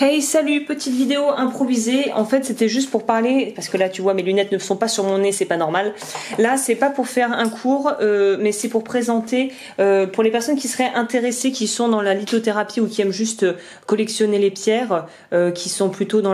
Hey, salut, petite vidéo improvisée. En fait, c'était juste pour parler, parce que là, tu vois, mes lunettes ne sont pas sur mon nez, c'est pas normal. Là, c'est pas pour faire un cours, mais c'est pour présenter, pour les personnes qui seraient intéressées, qui sont dans la lithothérapie ou qui aiment juste collectionner les pierres, qui sont plutôt dans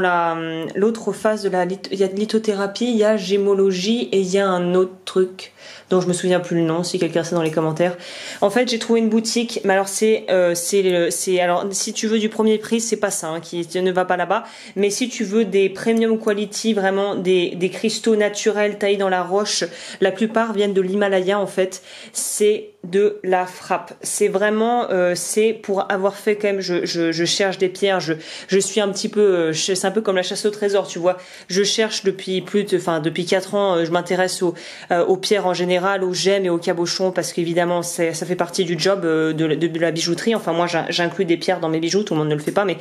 l'autre phase de il y a de lithothérapie, il y a gémologie et il y a un autre truc dont je me souviens plus le nom, si quelqu'un sait dans les commentaires. En fait, j'ai trouvé une boutique, mais alors alors si tu veux du premier prix, c'est pas ça, hein, qui ne va pas là-bas. Mais si tu veux des premium quality, vraiment des cristaux naturels taillés dans la roche, la plupart viennent de l'Himalaya en fait. C'est de la frappe. C'est vraiment, c'est pour avoir fait quand même. Je cherche des pierres. Je suis un petit peu, c'est un peu comme la chasse au trésor, tu vois. Je cherche depuis depuis 4 ans. Je m'intéresse aux pierres en général, aux gemmes et aux cabochons parce qu'évidemment ça fait partie du job de la bijouterie. Enfin moi j'inclus des pierres dans mes bijoux, tout le monde ne le fait pas, mais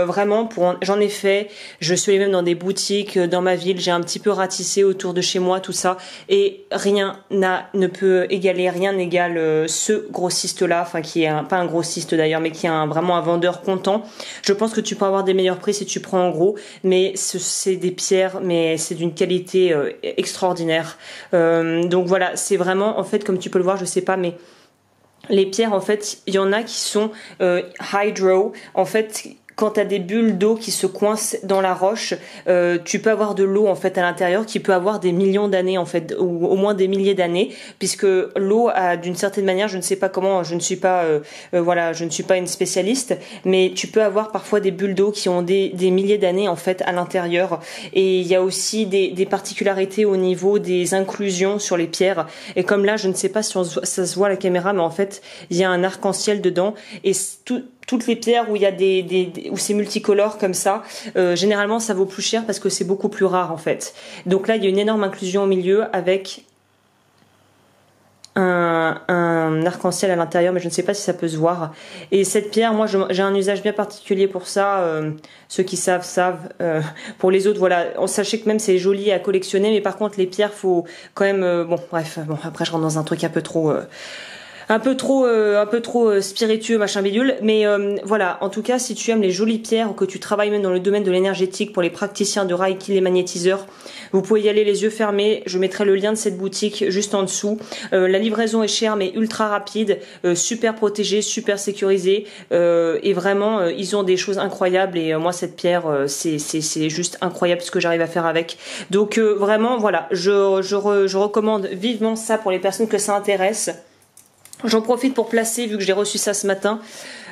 vraiment j'en ai fait. Je suis allée même dans des boutiques dans ma ville. J'ai un petit peu ratissé autour de chez moi tout ça et rien ne peut égaler. Rien n'égale ce grossiste-là, enfin qui est pas un grossiste d'ailleurs, mais qui est vraiment un vendeur content. Je pense que tu peux avoir des meilleurs prix si tu prends en gros, mais c'est des pierres, mais c'est d'une qualité extraordinaire. Donc voilà, c'est vraiment, en fait, comme tu peux le voir, je sais pas, mais les pierres, en fait, il y en a qui sont hydro, en fait. Quand tu as des bulles d'eau qui se coincent dans la roche, tu peux avoir de l'eau en fait à l'intérieur qui peut avoir des millions d'années en fait, ou au moins des milliers d'années, puisque l'eau a d'une certaine manière, je ne sais pas comment, je ne suis pas je ne suis pas une spécialiste, mais tu peux avoir parfois des bulles d'eau qui ont des milliers d'années en fait à l'intérieur. Et il y a aussi des particularités au niveau des inclusions sur les pierres. Et comme là, je ne sais pas si ça se voit à la caméra, mais en fait, il y a un arc-en-ciel dedans et toutes les pierres où il y a où c'est multicolore comme ça, généralement ça vaut plus cher parce que c'est beaucoup plus rare en fait. Donc là il y a une énorme inclusion au milieu avec un arc-en-ciel à l'intérieur, mais je ne sais pas si ça peut se voir. Et cette pierre, moi j'ai un usage bien particulier pour ça. Ceux qui savent. Pour les autres, voilà, sachez que même c'est joli à collectionner, mais par contre les pierres, faut quand même. Bon, bref, après je rentre dans un truc un peu trop spiritueux, machin bidule, mais voilà, en tout cas si tu aimes les jolies pierres ou que tu travailles même dans le domaine de l'énergétique pour les praticiens de Reiki, les magnétiseurs, vous pouvez y aller les yeux fermés. Je mettrai le lien de cette boutique juste en dessous. La livraison est chère mais ultra rapide, super protégée, super sécurisée, et vraiment ils ont des choses incroyables. Et moi cette pierre c'est juste incroyable ce que j'arrive à faire avec. Donc vraiment voilà, je recommande vivement ça pour les personnes que ça intéresse. J'en profite pour placer, vu que j'ai reçu ça ce matin,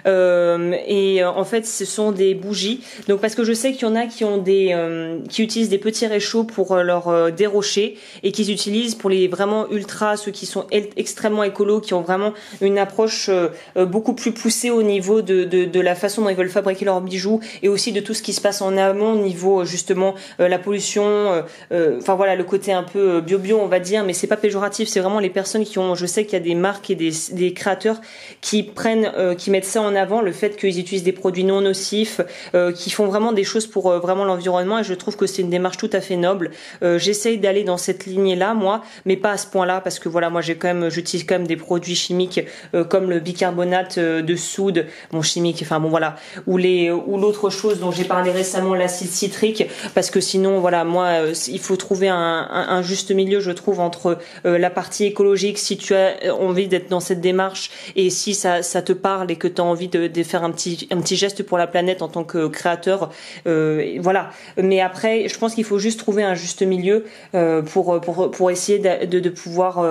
en fait ce sont des bougies. Donc parce que je sais qu'il y en a qui ont qui utilisent des petits réchauds pour leur dérocher et qu'ils utilisent pour les vraiment ultra, ceux qui sont extrêmement écolos, qui ont vraiment une approche beaucoup plus poussée au niveau de la façon dont ils veulent fabriquer leurs bijoux et aussi de tout ce qui se passe en amont au niveau justement la pollution, enfin voilà le côté un peu bio on va dire, mais c'est pas péjoratif, c'est vraiment les personnes qui ont, je sais qu'il y a des marques et des créateurs qui qui mettent ça en avant, le fait qu'ils utilisent des produits non nocifs, qui font vraiment des choses pour vraiment l'environnement, et je trouve que c'est une démarche tout à fait noble. J'essaye d'aller dans cette lignée-là, moi, mais pas à ce point-là, parce que voilà, moi j'utilise quand même des produits chimiques comme le bicarbonate de soude, bon chimique, enfin bon voilà, ou l'autre chose dont j'ai parlé récemment, l'acide citrique, parce que sinon voilà, moi il faut trouver un juste milieu, je trouve, entre la partie écologique, si tu as envie d'être dans cette démarche et si ça te parle et que tu as envie de faire un petit geste pour la planète en tant que créateur, voilà. Mais après je pense qu'il faut juste trouver un juste milieu pour essayer de pouvoir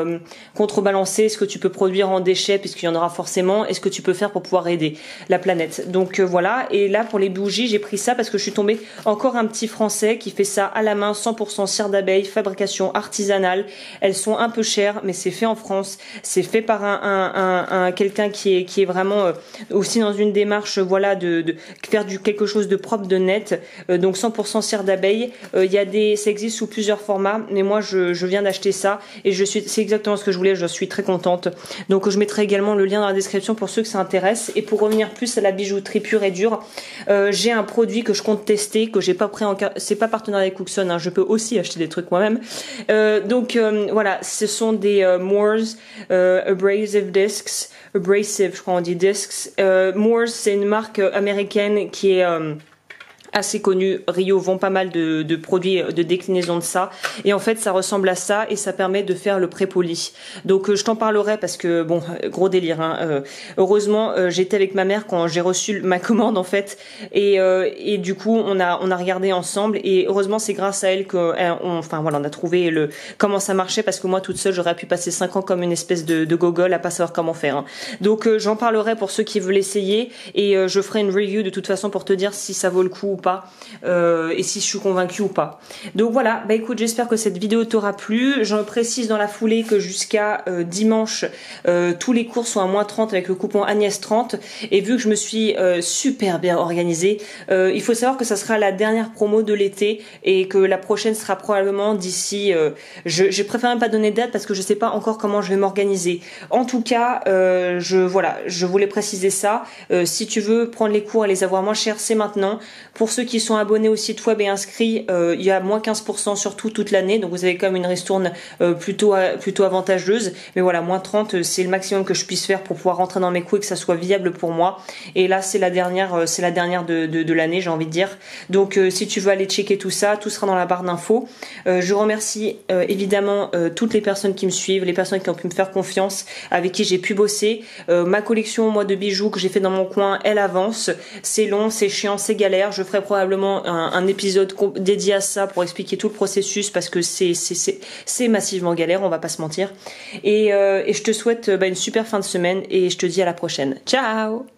contrebalancer ce que tu peux produire en déchets, puisqu'il y en aura forcément, et ce que tu peux faire pour pouvoir aider la planète. Donc voilà. Et là pour les bougies, j'ai pris ça parce que je suis tombée encore un petit français qui fait ça à la main, 100% cire d'abeille, fabrication artisanale. Elles sont un peu chères, mais c'est fait en France, c'est fait par quelqu'un qui est vraiment aussi dans une démarche voilà de faire quelque chose de propre, de net, donc 100% cire d'abeille. Ça existe sous plusieurs formats, mais moi je viens d'acheter ça et c'est exactement ce que je voulais, je suis très contente. Donc je mettrai également le lien dans la description pour ceux que ça intéresse. Et pour revenir plus à la bijouterie pure et dure, j'ai un produit que je compte tester, que j'ai pas pris c'est pas partenariat avec Cookson, hein, je peux aussi acheter des trucs moi-même. Voilà, ce sont des Moors Abrasive Discs, je crois on dit discs, Moores, c'est une marque américaine qui est assez connu. Rio vend pas mal de produits de déclinaison de ça, et en fait ça ressemble à ça et ça permet de faire le pré-poli. Donc je t'en parlerai parce que bon, gros délire hein. Heureusement j'étais avec ma mère quand j'ai reçu ma commande en fait, et du coup on a regardé ensemble, et heureusement c'est grâce à elle que enfin voilà, on a trouvé comment ça marchait, parce que moi toute seule j'aurais pu passer 5 ans comme une espèce de gogol à pas savoir comment faire hein. Donc j'en parlerai pour ceux qui veulent essayer, et je ferai une review de toute façon pour te dire si ça vaut le coup ou pas, et si je suis convaincue ou pas. Donc voilà, bah écoute, j'espère que cette vidéo t'aura plu. J'en précise dans la foulée que jusqu'à dimanche, tous les cours sont à -30 avec le coupon Agnès 30, et vu que je me suis super bien organisée, il faut savoir que ça sera la dernière promo de l'été, et que la prochaine sera probablement d'ici, je préfère même pas donner de date parce que je sais pas encore comment je vais m'organiser. En tout cas, je voulais préciser ça. Si tu veux prendre les cours et les avoir moins chers, c'est maintenant. Pour ceux qui sont abonnés au site web et inscrits, il y a -15% sur toute l'année, donc vous avez quand même une ristourne plutôt avantageuse. Mais voilà, -30, c'est le maximum que je puisse faire pour pouvoir rentrer dans mes coûts et que ça soit viable pour moi. Et là, c'est la dernière de l'année, j'ai envie de dire. Donc si tu veux aller checker tout ça, tout sera dans la barre d'infos. Je remercie évidemment toutes les personnes qui me suivent, les personnes qui ont pu me faire confiance, avec qui j'ai pu bosser. Ma collection moi de bijoux que j'ai fait dans mon coin, elle avance. C'est long, c'est chiant, c'est galère. Je ferai probablement un épisode dédié à ça pour expliquer tout le processus, parce que c'est massivement galère, on va pas se mentir. Et je te souhaite une super fin de semaine, et je te dis à la prochaine. Ciao!